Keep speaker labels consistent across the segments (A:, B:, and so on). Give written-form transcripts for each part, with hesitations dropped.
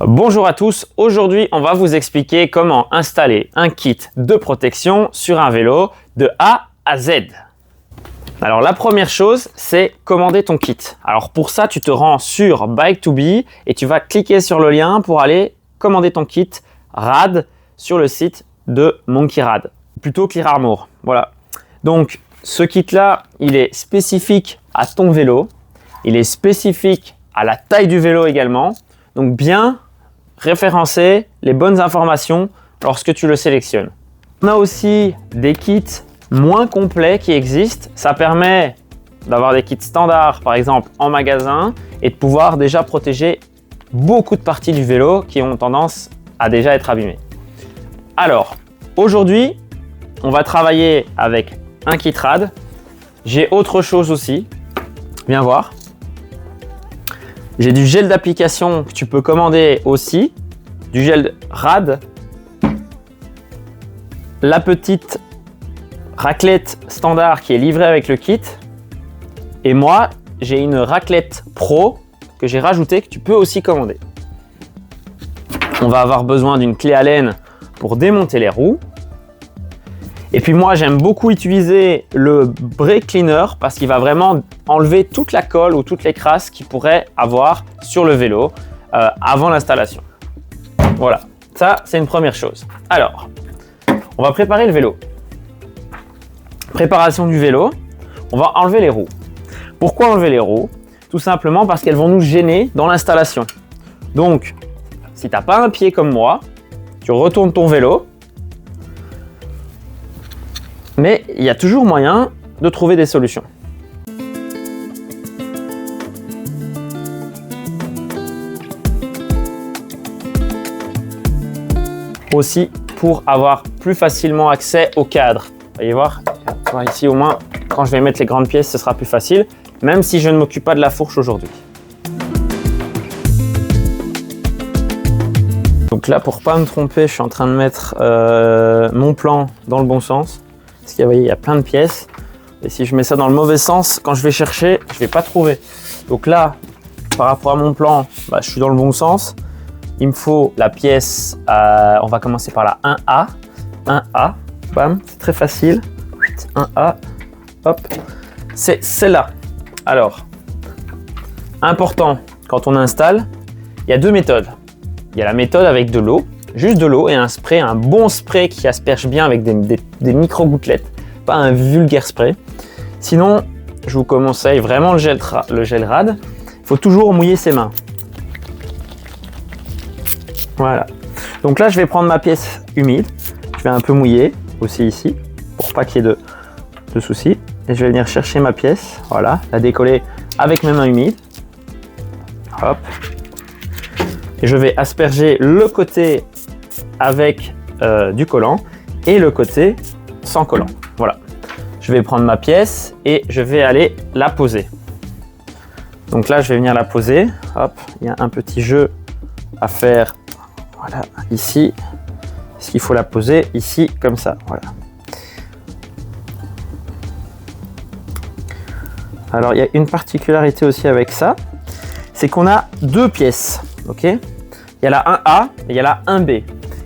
A: Bonjour à tous, aujourd'hui on va vous expliquer comment installer un kit de protection sur un vélo de A à Z. Alors la première chose, c'est commander ton kit. Alors pour ça, tu te rends sur Bike2B et tu vas cliquer sur le lien pour aller commander ton kit RAD sur le site de Monkey Rad, plutôt Clear Armor. Voilà. Donc ce kit-là, il est spécifique à ton vélo, il est spécifique à la taille du vélo également. Donc bien référencer les bonnes informations lorsque tu le sélectionnes. On a aussi des kits moins complets qui existent. Ça permet d'avoir des kits standards, par exemple en magasin, et de pouvoir déjà protéger beaucoup de parties du vélo qui ont tendance à déjà être abîmées. Alors, aujourd'hui, on va travailler avec un kit RAD. J'ai autre chose aussi. Viens voir. J'ai du gel d'application que tu peux commander aussi, du gel RAD, la petite raclette standard qui est livrée avec le kit, et moi j'ai une raclette pro que j'ai rajoutée que tu peux aussi commander. On va avoir besoin d'une clé Allen pour démonter les roues. Et puis moi, j'aime beaucoup utiliser le brake cleaner parce qu'il va vraiment enlever toute la colle ou toutes les crasses qu'il pourrait avoir sur le vélo avant l'installation. Voilà, ça c'est une première chose. Alors, on va préparer le vélo. Préparation du vélo, on va enlever les roues. Pourquoi enlever les roues? Tout simplement parce qu'elles vont nous gêner dans l'installation. Donc, si tu n'as pas un pied comme moi, tu retournes ton vélo. Mais il y a toujours moyen de trouver des solutions. Aussi pour avoir plus facilement accès au cadre. Vous voyez voir, ici au moins, quand je vais mettre les grandes pièces, ce sera plus facile, même si je ne m'occupe pas de la fourche aujourd'hui. Donc là, pour pas me tromper, je suis en train de mettre mon plan dans le bon sens. Parce qu'il y a plein de pièces. Et si je mets ça dans le mauvais sens, quand je vais chercher, je ne vais pas trouver. Donc là, par rapport à mon plan, je suis dans le bon sens. Il me faut la pièce, on va commencer par la 1A. 1A, bam, c'est très facile. 1A, hop, c'est celle-là. Alors, important, quand on installe, il y a deux méthodes. Il y a la méthode avec de l'eau. Juste de l'eau et un spray, un bon spray qui asperge bien avec des micro-gouttelettes, pas un vulgaire spray. Sinon, je vous conseille vraiment le gel RAD. Il faut toujours mouiller ses mains. Voilà. Donc là, je vais prendre ma pièce humide. Je vais un peu mouiller aussi ici, pour pas qu'il y ait de soucis. Et je vais venir chercher ma pièce, voilà, la décoller avec mes mains humides. Hop. Et je vais asperger le côté avec du collant et le côté sans collant. Voilà. Je vais prendre ma pièce et je vais aller la poser. Donc là, je vais venir la poser. Hop, il y a un petit jeu à faire. Voilà, ici. Est-ce qu'il faut la poser ici, comme ça? Voilà. Alors, il y a une particularité aussi avec ça, c'est qu'on a deux pièces. Ok? Il y a la 1A et il y a la 1B.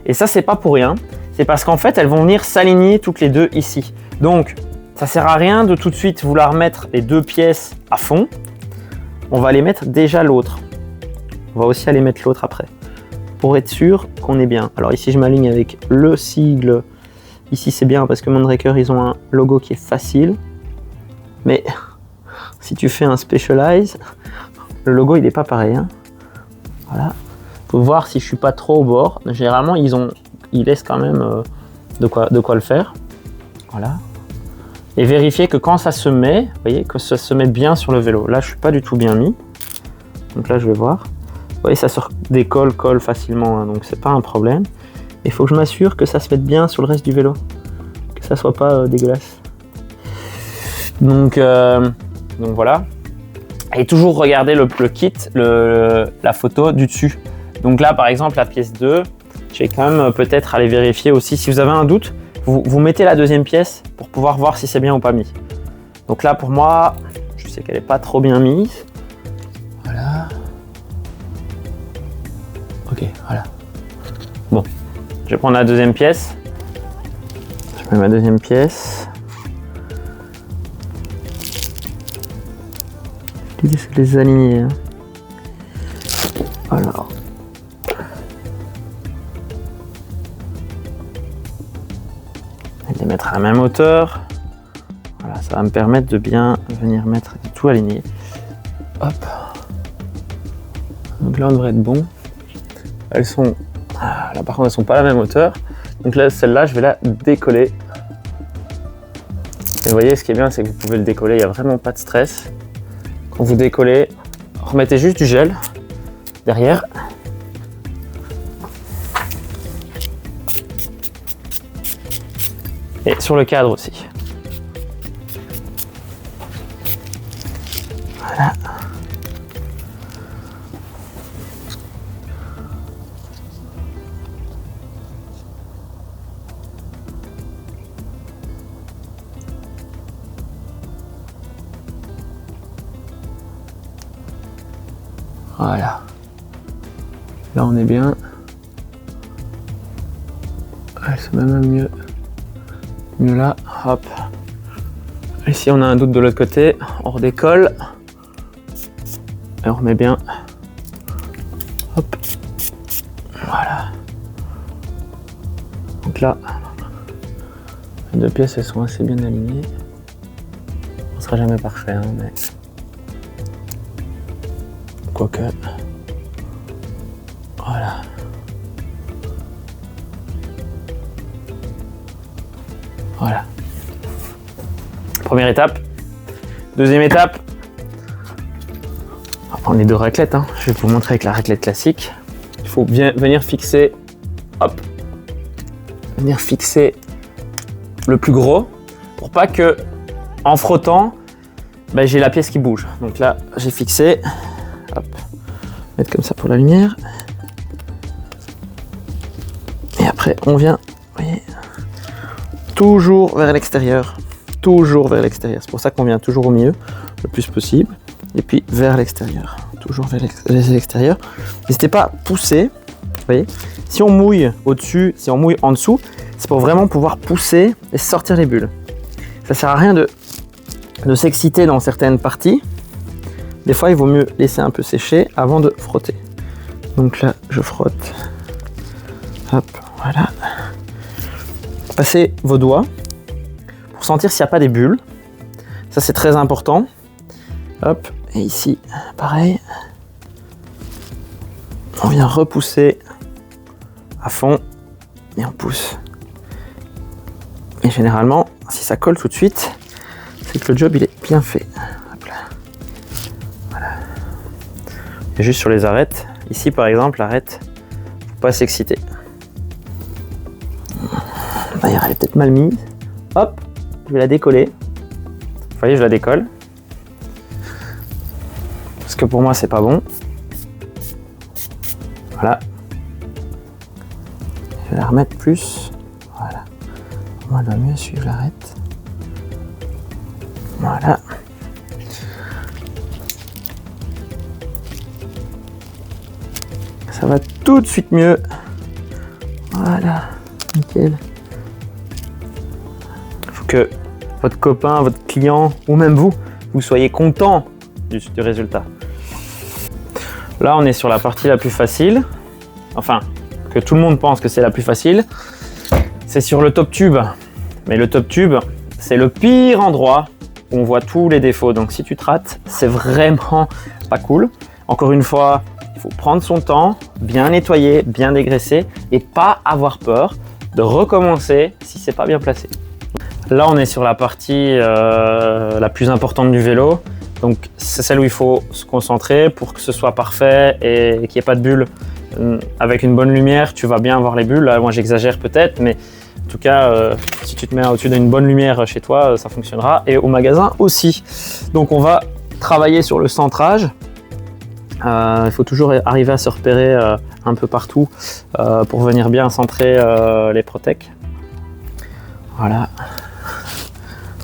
A: Et ça, c'est pas pour rien. C'est parce qu'en fait, elles vont venir s'aligner toutes les deux ici. Donc, ça sert à rien de tout de suite vouloir mettre les deux pièces à fond. On va les mettre déjà l'autre. On va aussi aller mettre l'autre après. Pour être sûr qu'on est bien. Alors ici, je m'aligne avec le sigle. Ici, c'est bien parce que Mondraker, ils ont un logo qui est facile. Mais si tu fais un Specialized, le logo, il n'est pas pareil. Hein. Voilà. Faut voir si je suis pas trop au bord. Généralement, ils laissent quand même de quoi le faire. Voilà. Et vérifier que quand ça se met, vous voyez, que ça se met bien sur le vélo. Là, je suis pas du tout bien mis. Donc là, je vais voir. Vous voyez, ça se colle facilement, hein, donc c'est pas un problème. Il faut que je m'assure que ça se mette bien sur le reste du vélo, que ça soit pas dégueulasse. Donc voilà. Et toujours regarder le kit, la photo du dessus. Donc là, par exemple, la pièce 2, je vais quand même peut-être aller vérifier aussi. Si vous avez un doute, vous mettez la deuxième pièce pour pouvoir voir si c'est bien ou pas mis. Donc là, pour moi, je sais qu'elle n'est pas trop bien mise. Voilà. Ok, voilà. Bon, je vais prendre la deuxième pièce. Je mets ma deuxième pièce. L'idée c'est de les aligner. Hein. Alors. Et les mettre à la même hauteur. Voilà, ça va me permettre de bien venir mettre tout aligné. Hop. Donc là on devrait être bon. Elles sont. Là par contre elles sont pas à la même hauteur. Donc là celle-là je vais la décoller. Et vous voyez ce qui est bien c'est que vous pouvez le décoller, il n'y a vraiment pas de stress. Quand vous décollez, remettez juste du gel derrière. Et sur le cadre aussi. Voilà. Voilà. Là on est bien. Elle se met même mieux. Mieux là. Hop. Ici on a un doute de l'autre côté. On redécolle. Et on remet bien. Hop. Voilà. Donc là, les deux pièces elles sont assez bien alignées. On sera jamais parfait, hein, mais quoique. Voilà. Voilà. Première étape. Deuxième étape. On va prendre les deux raclettes. Hein. Je vais vous montrer avec la raclette classique. Il faut bien venir fixer. Hop. Venir fixer le plus gros pour pas que en frottant ben, j'ai la pièce qui bouge. Donc là j'ai fixé. Hop. Mettre comme ça pour la lumière. Et après on vient, vous voyez, toujours vers l'extérieur. Toujours vers l'extérieur. C'est pour ça qu'on vient toujours au milieu le plus possible. Et puis vers l'extérieur. Toujours vers l'extérieur. N'hésitez pas à pousser. Vous voyez, si on mouille au-dessus, si on mouille en dessous, c'est pour vraiment pouvoir pousser et sortir les bulles. Ça sert à rien de s'exciter dans certaines parties. Des fois, il vaut mieux laisser un peu sécher avant de frotter. Donc là, je frotte. Hop, voilà. Passez vos doigts pour sentir s'il n'y a pas des bulles. Ça, c'est très important. Hop, et ici, pareil. On vient repousser à fond et on pousse. Et généralement, si ça colle tout de suite, c'est que le job il est bien fait. Hop là. Voilà. Et juste sur les arêtes. Ici par exemple, l'arête, faut pas s'exciter. D'ailleurs, elle est peut-être mal mise. Hop, je vais la décoller. Vous voyez, je la décolle. Parce que pour moi, c'est pas bon. Voilà. Je vais la remettre plus. Voilà. Moi, elle doit mieux suivre l'arête. Voilà. Ça va tout de suite mieux. Voilà. Nickel. Il faut que votre copain, votre client, ou même vous soyez content du résultat. Là, on est sur la partie la plus facile. Enfin, que tout le monde pense que c'est la plus facile. C'est sur le top tube. Mais le top tube, c'est le pire endroit où on voit tous les défauts. Donc si tu te rates, c'est vraiment pas cool. Encore une fois, il faut prendre son temps, bien nettoyer, bien dégraisser et pas avoir peur de recommencer si c'est pas bien placé. Là, on est sur la partie la plus importante du vélo. Donc c'est celle où il faut se concentrer pour que ce soit parfait et qu'il n'y ait pas de bulles. Avec une bonne lumière, tu vas bien voir les bulles. Là, moi, j'exagère peut-être, mais en tout cas, si tu te mets au-dessus d'une bonne lumière chez toi, ça fonctionnera. Et au magasin aussi. Donc on va travailler sur le centrage. Il faut toujours arriver à se repérer un peu partout pour venir bien centrer les protèques. Voilà.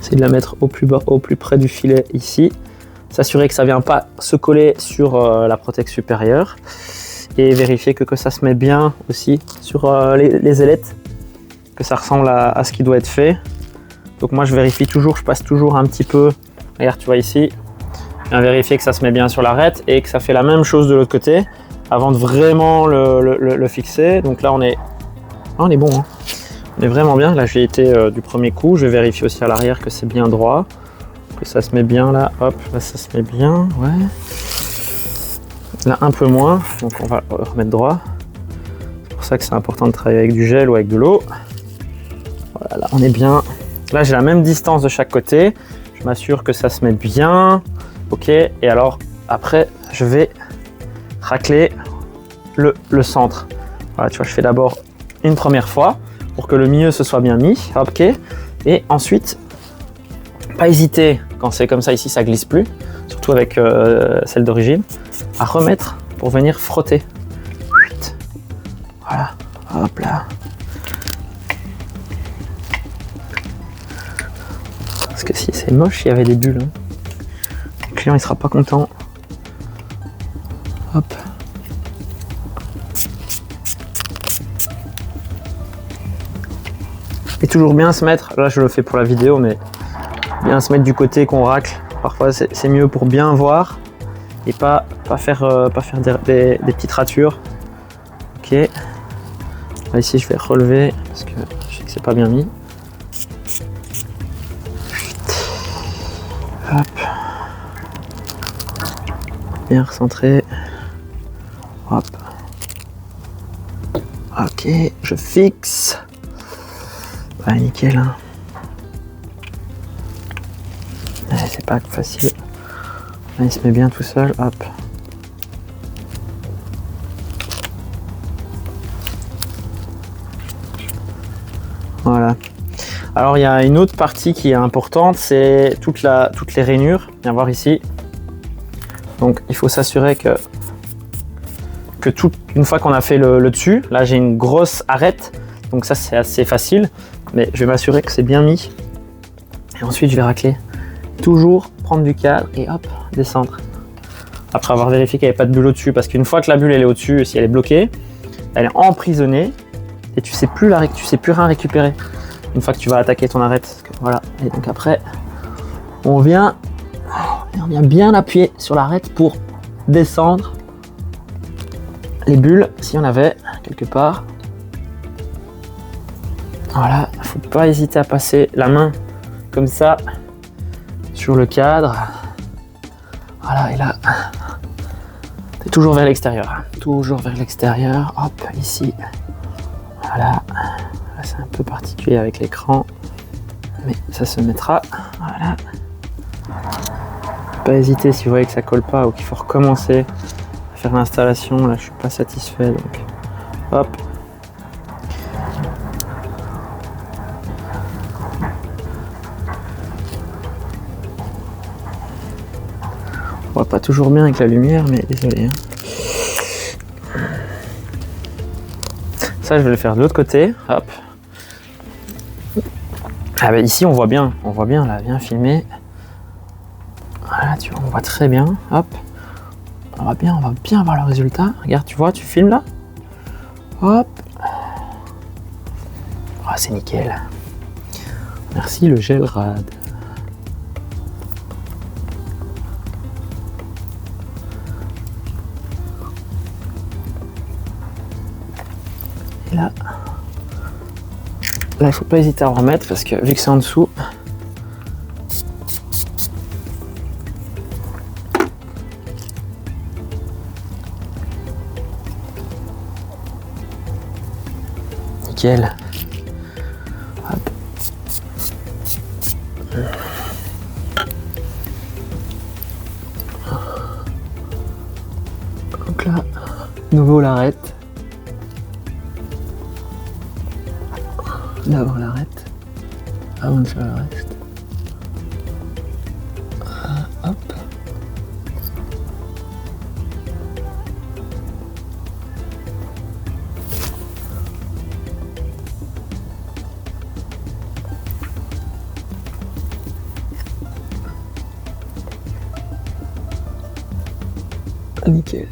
A: Essayez de la mettre au plus bas, au plus près du filet ici. S'assurer que ça ne vient pas se coller sur la protèque supérieure. et vérifier que ça se met bien aussi sur les ailettes, que ça ressemble à ce qui doit être fait. Donc moi je vérifie toujours, je passe toujours un petit peu, regarde tu vois ici, je viens vérifier que ça se met bien sur l'arête et que ça fait la même chose de l'autre côté avant de vraiment le fixer. Donc là on est bon, hein. On est vraiment bien, là j'ai été du premier coup, je vais vérifier aussi à l'arrière que c'est bien droit, que ça se met bien là, hop, là ça se met bien, ouais. Là un peu moins, donc on va remettre droit. C'est pour ça que c'est important de travailler avec du gel ou avec de l'eau. Voilà, là on est bien. Là j'ai la même distance de chaque côté. Je m'assure que ça se met bien. Ok, et alors après je vais racler le centre. Voilà, tu vois, je fais d'abord une première fois pour que le milieu se soit bien mis. Ok, et ensuite, pas hésiter quand c'est comme ça ici, ça glisse plus, surtout avec celle d'origine, à remettre pour venir frotter. Voilà, hop là. Parce que si c'est moche, il y avait des bulles, hein. Le client il sera pas content. Hop. Et toujours bien se mettre, là je le fais pour la vidéo, mais bien se mettre du côté qu'on racle. Parfois c'est mieux pour bien voir et pas faire des petites ratures. Ok. Là ici je vais relever parce que je sais que c'est pas bien mis. Hop. Bien recentré. Hop. Ok, je fixe. Ouais, nickel, hein. C'est pas facile. Là, il se met bien tout seul. Hop. Voilà. Alors il y a une autre partie qui est importante, c'est toutes les rainures. Viens voir ici. Donc il faut s'assurer que une fois qu'on a fait le dessus, là j'ai une grosse arête, donc ça c'est assez facile, mais je vais m'assurer que c'est bien mis. Et ensuite je vais racler. Toujours prendre du cadre et hop, descendre. Après avoir vérifié qu'il n'y avait pas de bulle au-dessus, parce qu'une fois que la bulle elle est au-dessus, si elle est bloquée, elle est emprisonnée et tu sais plus rien récupérer. Une fois que tu vas attaquer ton arête, voilà. Et donc après, on vient bien appuyer sur l'arête pour descendre les bulles, si on avait quelque part. Voilà, il ne faut pas hésiter à passer la main comme ça sur le cadre. Voilà, et là, c'est toujours vers l'extérieur. Toujours vers l'extérieur. Hop, ici. Voilà. Là, c'est un peu particulier avec l'écran, mais ça se mettra. Voilà. Pas hésiter si vous voyez que ça colle pas ou qu'il faut recommencer à faire l'installation. Là, je suis pas satisfait, donc hop. On voit pas toujours bien avec la lumière, mais désolé, hein. Ça, je vais le faire de l'autre côté. Hop. Ah bah ici, on voit bien là, bien filmé. Voilà, tu vois, on voit très bien. Hop. On va bien voir le résultat. Regarde, tu vois, tu filmes là. Hop. Ah, c'est nickel. Merci le gel rad. Et là, il faut pas hésiter à en remettre parce que vu que c'est en dessous, nickel. Hop. Donc là, nouveau l'arête. D'abord l'arête avant de faire le reste. Hop. Nickel.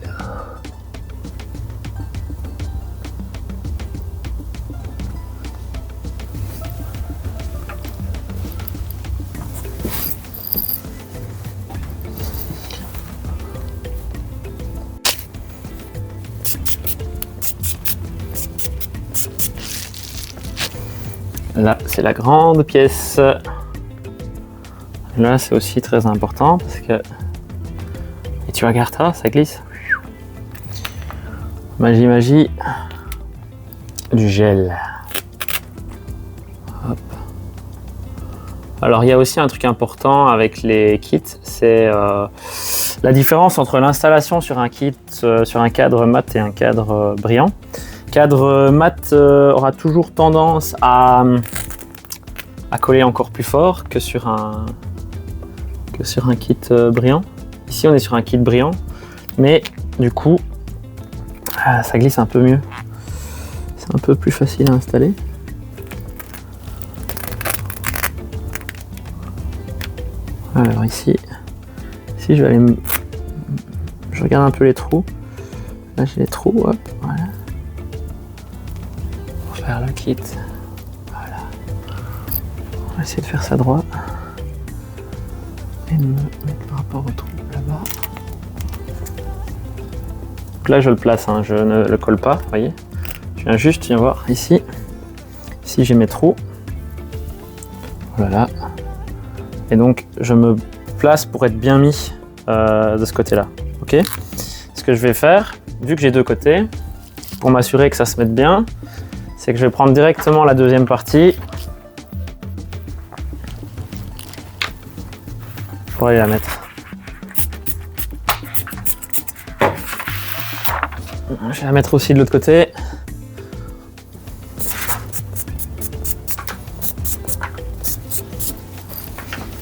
A: Là, c'est la grande pièce. Là, c'est aussi très important parce que... Et tu regardes ça glisse. Magie, magie. Du gel. Hop. Alors, il y a aussi un truc important avec les kits, c'est la différence entre l'installation sur un kit, sur un cadre mat et un cadre brillant. Cadre mat aura toujours tendance à coller encore plus fort que sur un kit brillant. Ici, on est sur un kit brillant, mais du coup, ça glisse un peu mieux. C'est un peu plus facile à installer. Alors ici je vais aller je regarde un peu les trous. Là j'ai les trous, hop, voilà. Pour faire le kit. Voilà. On va essayer de faire ça droit. Et me mettre par rapport au trou là-bas. Donc là je le place, hein, je ne le colle pas, vous voyez. Je viens juste, viens voir ici. Ici j'ai mes trous. Voilà. Et donc je me place pour être bien mis de ce côté-là. Ok. Ce que je vais faire, vu que j'ai deux côtés, pour m'assurer que ça se mette bien, c'est que je vais prendre directement la deuxième partie pour aller la mettre. Je vais la mettre aussi de l'autre côté.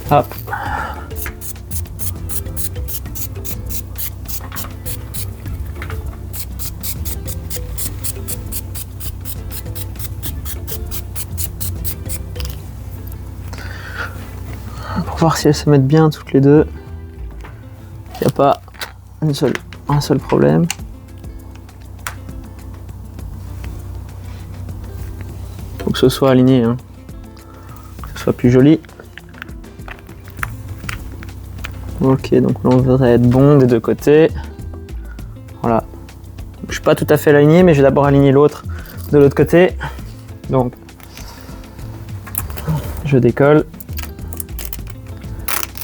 A: Hop. Pour voir si elles se mettent bien toutes les deux. Il n'y a pas un seul problème. Faut que ce soit aligné, hein. Que ce soit plus joli. Ok, donc là on devrait être bon des deux côtés. Voilà. Je suis pas tout à fait aligné, mais j'ai d'abord aligné l'autre de l'autre côté. Donc, je décolle.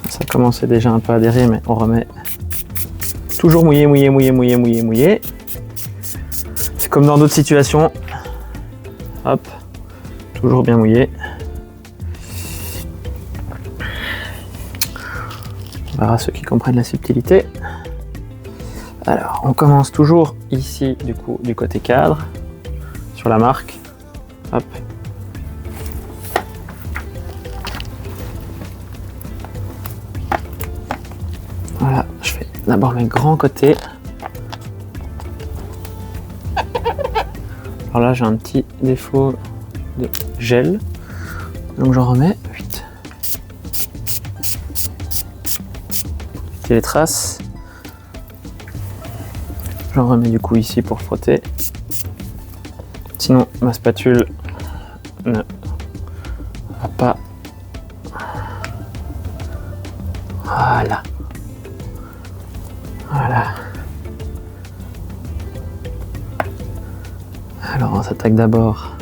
A: Ça commençait déjà un peu à adhérer, mais on remet. Toujours mouillé, mouillé, mouillé, mouillé, mouillé, mouillé. C'est comme dans d'autres situations. Hop. Toujours bien mouillé. On verra ceux qui comprennent la subtilité. Alors, on commence toujours ici, du coup, du côté cadre, sur la marque. Hop. Voilà, je fais d'abord mes grands côtés. Alors là, j'ai un petit défaut de gel, donc j'en remets. Vite. Les traces. J'en remets du coup ici pour frotter. Sinon ma spatule ne va pas. Voilà. Voilà. Alors on s'attaque d'abord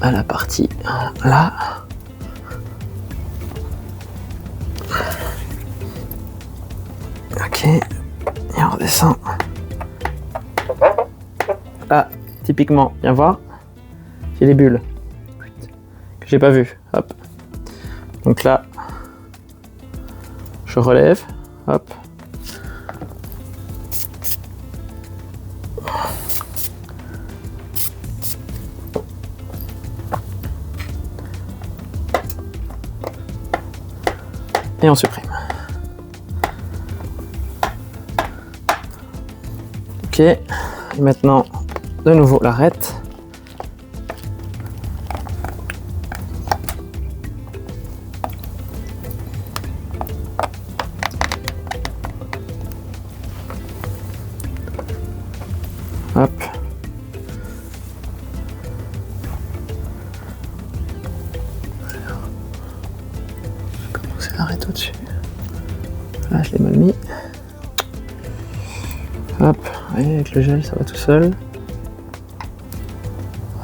A: à la partie là. Ok, et on redescend. Là, typiquement, viens voir, j'ai les bulles que j'ai pas vues. Hop. Donc là, je relève. Hop. Et on supprime. Ok, et maintenant de nouveau l'arête. Hop. Je vais commencer l'arête au-dessus. Là je l'ai mal mis. Hop, et avec le gel ça va tout seul.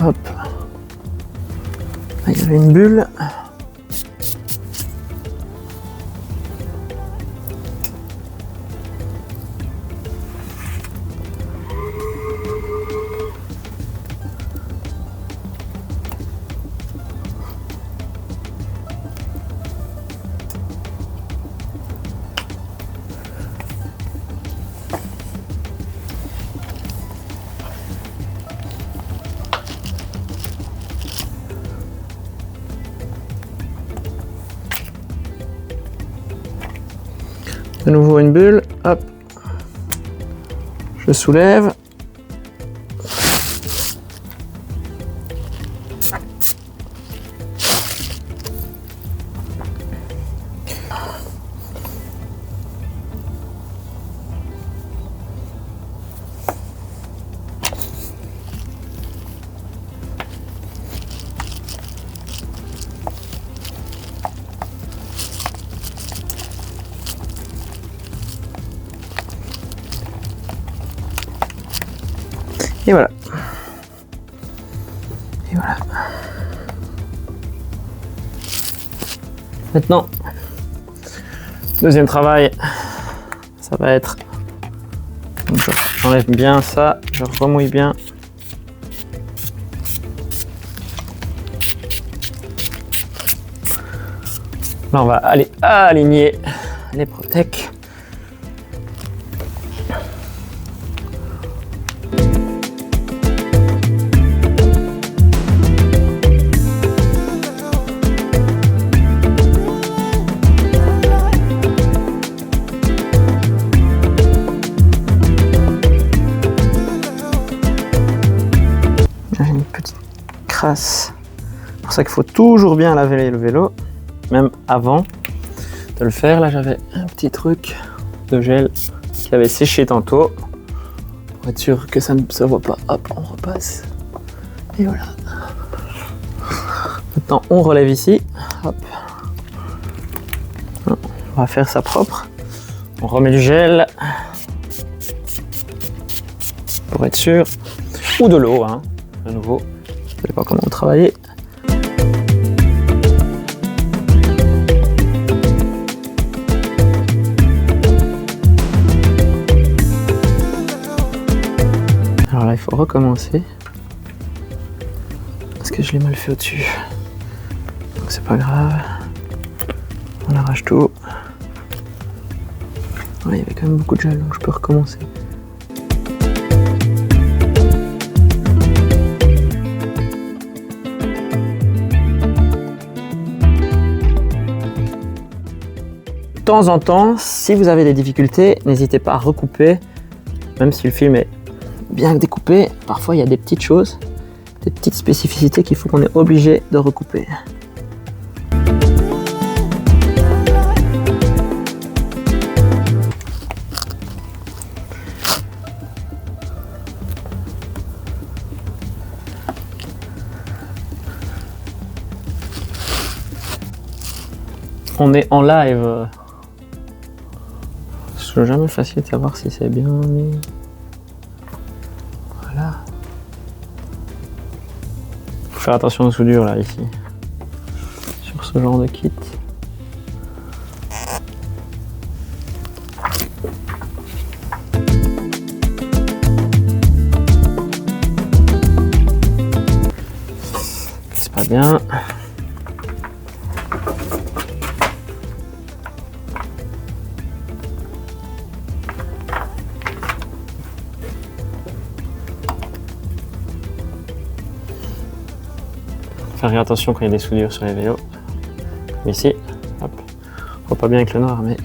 A: Hop. Là, il y avait une bulle. De nouveau une bulle, hop, je soulève. Et voilà. Et voilà. Maintenant, deuxième travail, ça va être, j'enlève bien ça, je remouille bien. Là, on va aller aligner les protèques. C'est pour ça qu'il faut toujours bien laver le vélo, même avant de le faire. Là, j'avais un petit truc de gel qui avait séché tantôt pour être sûr que ça ne se voit pas. Hop, on repasse. Et voilà. Maintenant, on relève ici. Hop. On va faire ça propre. On remet du gel pour être sûr. Ou de l'eau, hein, de nouveau. Je ne sais pas comment travailler. Alors là, il faut recommencer. Parce que je l'ai mal fait au-dessus. Donc c'est pas grave. On arrache tout. Ouais, il y avait quand même beaucoup de gel, donc je peux recommencer. De temps en temps, si vous avez des difficultés, n'hésitez pas à recouper, même si le film est bien découpé. Parfois, il y a des petites choses, des petites spécificités qu'il faut qu'on est obligé de recouper. On est en live. C'est jamais facile de savoir si c'est bien mis. Voilà. Faut faire attention aux soudures là ici. Sur ce genre de kit. C'est pas bien. Faire attention quand il y a des soudures sur les vélos. Comme ici, hop. On voit pas bien avec le noir, mais.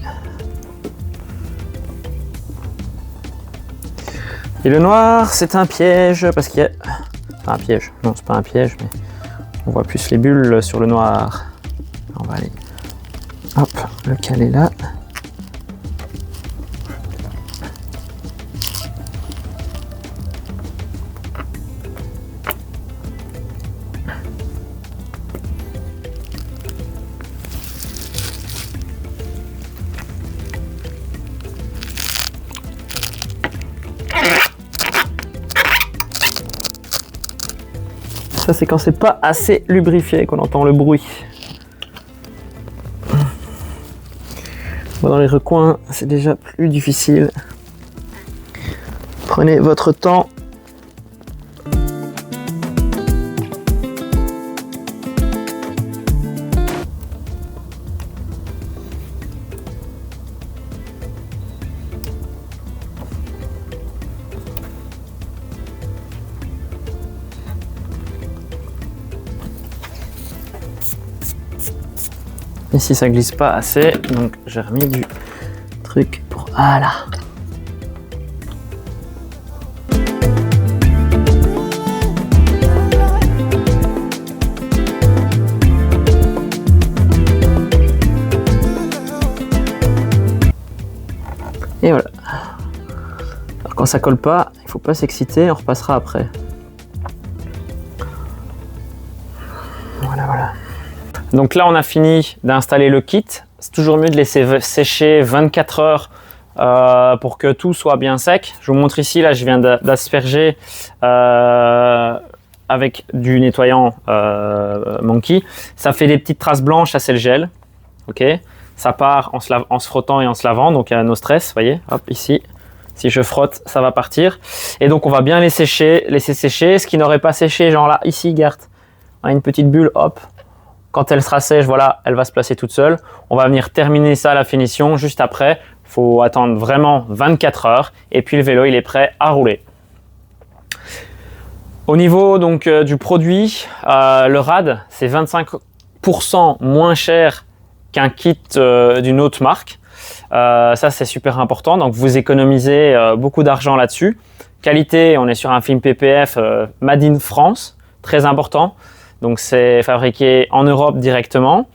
A: Et le noir, c'est un piège parce qu'il y a. Enfin, un piège. Non, c'est pas un piège, mais on voit plus les bulles sur le noir. On va aller. Hop, le caler là. Ça, c'est quand c'est pas assez lubrifié qu'on entend le bruit. Bon, dans les recoins, c'est déjà plus difficile. Prenez votre temps. Ici ça glisse pas assez, donc j'ai remis du truc pour... Voilà. Et voilà. Alors quand ça colle pas, il faut pas s'exciter, on repassera après. Voilà, voilà. Donc là, on a fini d'installer le kit. C'est toujours mieux de laisser sécher 24 heures pour que tout soit bien sec. Je vous montre ici, là, je viens d'asperger avec du nettoyant Monkey. Ça fait des petites traces blanches, ça c'est le gel. Ok. Ça part en se frottant et en se lavant, donc il y a no stress, vous voyez. Hop, ici. Si je frotte, ça va partir. Et donc, on va bien laisser sécher. Ce qui n'aurait pas séché, genre là, ici, regarde, une petite bulle, hop. Quand elle sera sèche, voilà, elle va se placer toute seule. On va venir terminer ça à la finition juste après. Il faut attendre vraiment 24 heures et puis le vélo, il est prêt à rouler. Au niveau donc du produit, le rad, c'est 25% moins cher qu'un kit d'une autre marque. Ça, c'est super important. Donc, vous économisez beaucoup d'argent là-dessus. Qualité, on est sur un film PPF Made in France, très important. Donc, c'est fabriqué en Europe directement.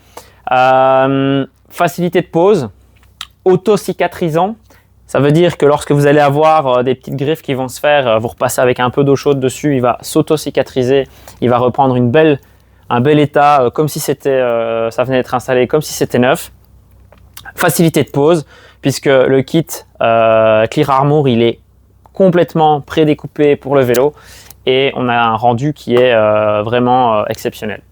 A: Facilité de pose, auto-cicatrisant. Ça veut dire que lorsque vous allez avoir des petites griffes qui vont se faire, vous repassez avec un peu d'eau chaude dessus, il va s'auto-cicatriser. Il va reprendre un bel état, comme si c'était, ça venait d'être installé, comme si c'était neuf. Facilité de pose, puisque le kit Clear Armour, il est complètement prédécoupé pour le vélo et on a un rendu qui est vraiment exceptionnel.